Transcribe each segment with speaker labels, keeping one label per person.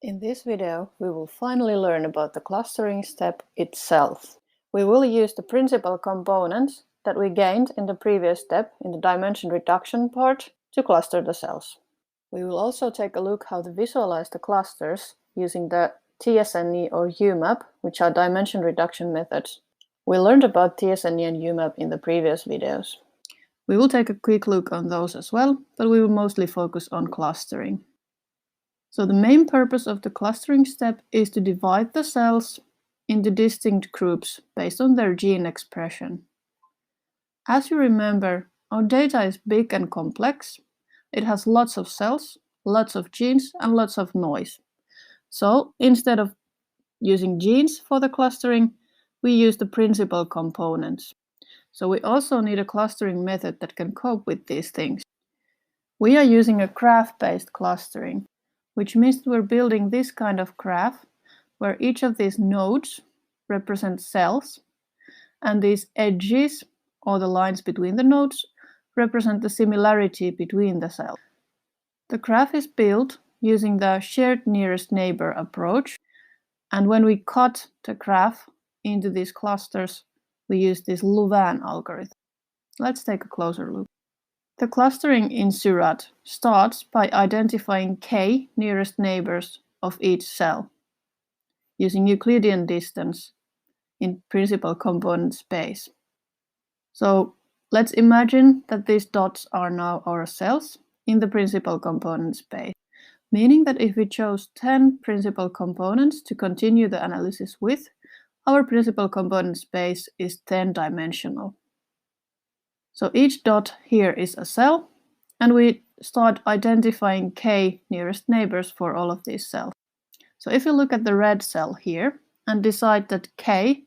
Speaker 1: In this video, we will finally learn about the clustering step itself. We will use the principal components that we gained in the previous step in the dimension reduction part to cluster the cells. We will also take a look how to visualize the clusters using the scRNA or UMAP, which are dimension reduction methods. We learned about scRNA and UMAP in the previous videos. We will take a quick look on those as well, but we will mostly focus on clustering. So the main purpose of the clustering step is to divide the cells into distinct groups based on their gene expression. As you remember, our data is big and complex. It has lots of cells, lots of genes, and lots of noise. So instead of using genes for the clustering, we use the principal components. So we also need a clustering method that can cope with these things. We are using a graph-based clustering, which means that we're building this kind of graph where each of these nodes represents cells, and these edges, or the lines between the nodes, represent the similarity between the cells. The graph is built using the shared nearest neighbor approach, and when we cut the graph into these clusters, we use this Louvain algorithm. Let's take a closer look. The clustering in scRNA starts by identifying k nearest neighbors of each cell using Euclidean distance in principal component space. So let's imagine that these dots are now our cells in the principal component space, meaning that if we chose 10 principal components to continue the analysis with, our principal component space is 10-dimensional. So each dot here is a cell, and we start identifying k nearest neighbors for all of these cells. So if you look at the red cell here and decide that k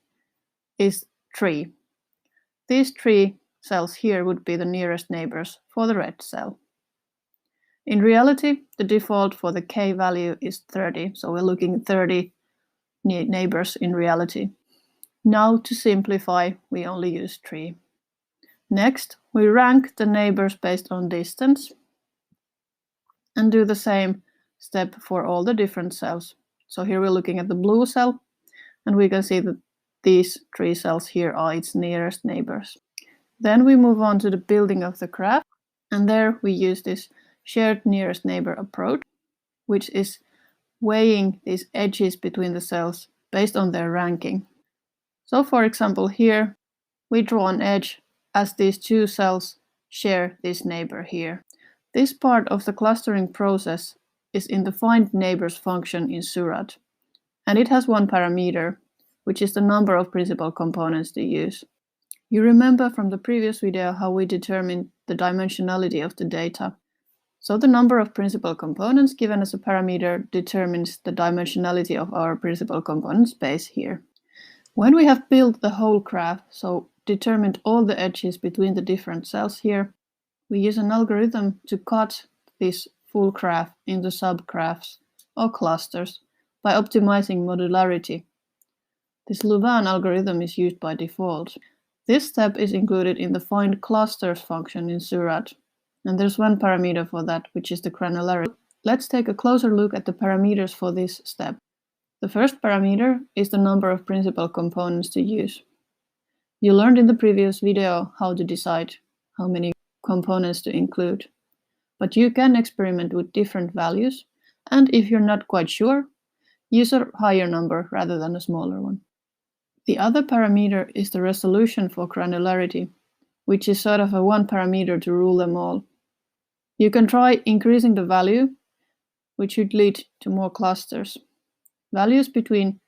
Speaker 1: is 3, these 3 cells here would be the nearest neighbors for the red cell. In reality, the default for the k value is 30, so we're looking at 30 neighbors in reality. Now to simplify, we only use 3. Next, we rank the neighbors based on distance and do the same step for all the different cells. So here we're looking at the blue cell, and we can see that these 3 cells here are its nearest neighbors. Then we move on to the building of the graph, and there we use this shared nearest neighbor approach, which is weighing these edges between the cells based on their ranking. So for example, here we draw an edge as these 2 cells share this neighbor here. This part of the clustering process is in the find neighbors function in scRNA, and it has one parameter, which is the number of principal components to use. You remember from the previous video how we determined the dimensionality of the data. So the number of principal components given as a parameter determines the dimensionality of our principal component space here. When we have built the whole graph, so determined all the edges between the different cells here, we use an algorithm to cut this full graph into subgraphs or clusters by optimizing modularity. This Louvain algorithm is used by default. This step is included in the find clusters function in scRNA, and there's one parameter for that, which is the granularity. Let's take a closer look at the parameters for this step. The first parameter is the number of principal components to use. You learned in the previous video how to decide how many components to include, but you can experiment with different values, and if you're not quite sure, use a higher number rather than a smaller one. The other parameter is the resolution for granularity, which is sort of a one parameter to rule them all. You can try increasing the value, which should lead to more clusters. Values between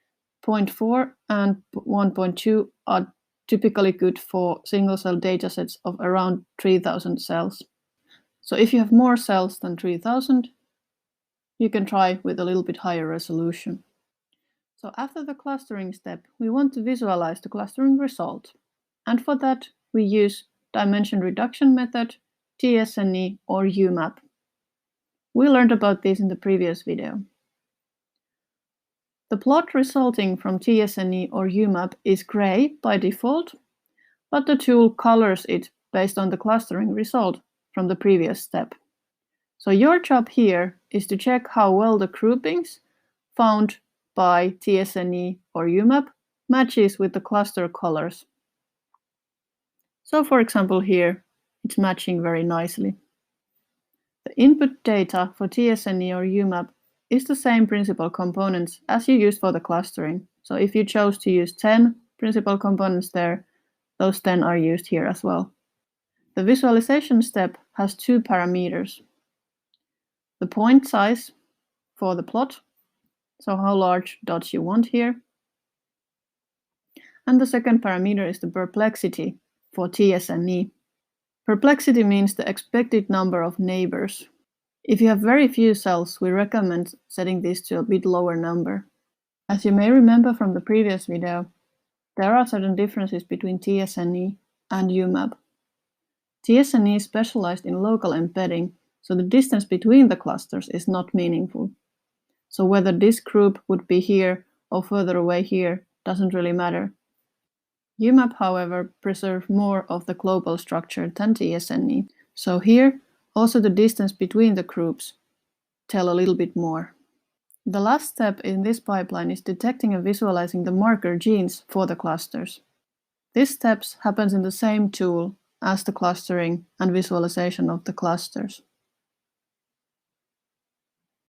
Speaker 1: 0.4 and 1.2 are typically good for single-cell datasets of around 3,000 cells. So if you have more cells than 3,000, you can try with a little bit higher resolution. So after the clustering step, we want to visualize the clustering result. And for that, we use dimension reduction method, scRNA or UMAP. We learned about this in the previous video. The plot resulting from scRNA or UMAP is gray by default, but the tool colors it based on the clustering result from the previous step. So your job here is to check how well the groupings found by tsne or UMAP matches with the cluster colors. So for example here, it's matching very nicely. The input data for tsne or UMAP is the same principal components as you used for the clustering. So if you chose to use 10 principal components there, those 10 are used here as well. The visualization step has two parameters. The point size for the plot, so how large dots you want here. And the second parameter is the perplexity for tsne. Perplexity means the expected number of neighbors. If you have very few cells, we recommend setting this to a bit lower number. As you may remember from the previous video, there are certain differences between tsne and UMAP. tsne is specialized in local embedding, so the distance between the clusters is not meaningful. So whether this group would be here or further away here doesn't really matter. UMAP, however, preserves more of the global structure than tsne. So here, also the distance between the groups tell a little bit more. The last step in this pipeline is detecting and visualizing the marker genes for the clusters. This step happens in the same tool as the clustering and visualization of the clusters.